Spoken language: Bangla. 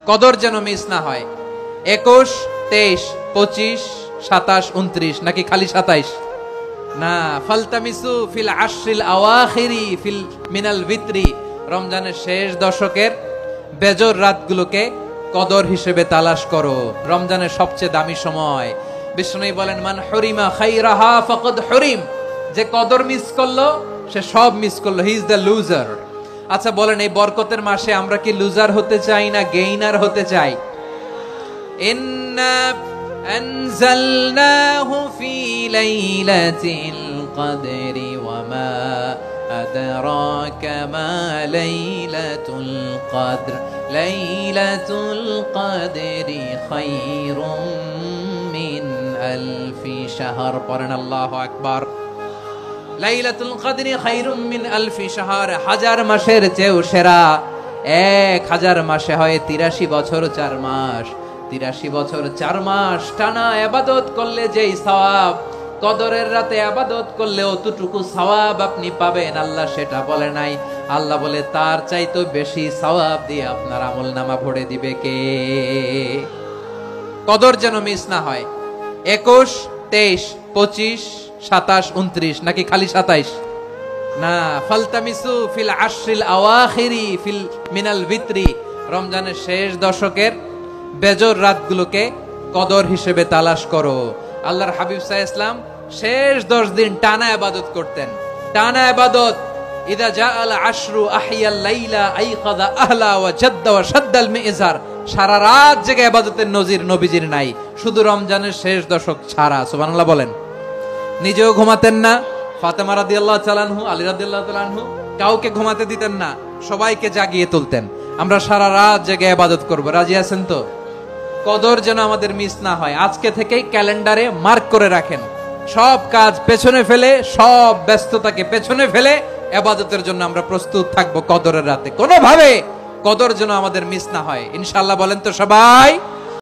কদর যেন মিস না হয়। 21, 23, 25, 27, 29 নাকি খালি 27? না, ফালতামিসু ফিল আশরিল আওয়াখিরি ফিল মিনাল ভিতরি, রমজানের শেষ দশকের বেজর রাতগুলোকে কদর হিসেবে তালাশ করো। রমজানের সবচেয়ে দামি সময়। বিষ্ণু বলেন, মান হরিমা খাইরাহা ফাকাদ হরিম, যে কদর মিস করলো সে সব মিস করলো, হি ইজ দ্য লুজার। আচ্ছা বলেন, এই বরকতের মাসে আমরা কি লুজার হতে চাই না গেইনার হতে চাই? ইন্না আনজালনাহু ফি লাইলাতিল কদরি ওয়া মা আদরাকা মা লাইলাতুল কদর লাইলাতুল কদরি খায়রুম মিন আলফি শাহর। পড়েন আল্লাহু আকবার। লাইলাতুল কদরি খায়রুম মিন আলফি শাহর, হাজার মাসের চেয়েও সেরা। 1000 মাসে হয় 83 বছর 4 মাস। 83 বছর 4 মাস টানা ইবাদত করলে যেই সওয়াব, কদরের রাতে ইবাদত করলে অতটুকু সওয়াব আপনি পাবেন, আল্লাহ সেটা বলে নাই। আল্লাহ বলে তার চাইতে বেশি সওয়াব দিয়ে আপনার আমলনামা ভরে দিবে কে? কদর যেন মিস না হয়। 21, 23, 25, 27, 29 নাকি খালি 27? না, ফালতামিসু ফিল আশরিল আওয়াখিরি ফিল মিনাল ভিতরি, রমজানের শেষ দশকের বেজর রাতগুলোকে কদর হিসেবে তালাশ করো। আল্লাহর হাবিব সাল্লাল্লাহু আলাইহি ওয়াসাল্লাম শেষ 10 দিন টানা ইবাদত করতেন, টানা ইবাদত। ইদা জাআল আশরু আহিয়াল লাইলা আইকাযা আহলা ওয়া জাদ্দা ওয়া শাদ্দাল মিজার, সারা রাত জেগে ইবাদতের নজির নবীজির নাই, শুধু রমজানের শেষ দশক ছাড়া। সুবহানাল্লাহ বলেন। নিজেও ঘুমাতেন না, ফাতেমা রাদিয়াল্লাহু তাআলা আনহু, আলী রাদিয়াল্লাহু তাআলা আনহু কাউকে ঘুমাতে দিতেন না, সবাইকে জাগিয়ে তুলতেন। আমরা সারা রাত জেগে ইবাদত করব, রাজি আছেন তো? কদর যেন আমাদের মিস না হয়। আজকে থেকেই ক্যালেন্ডারে মার্ক করে রাখেন, সব কাজ পেছনে ফেলে, সব ব্যস্ততাকে পেছনে ফেলে ইবাদতের জন্য আমরা প্রস্তুত থাকবো কদরের রাতে। কোনোভাবে কদর যেন আমাদের মিস না হয়, ইনশাআল্লাহ। বলেন তো সবাই।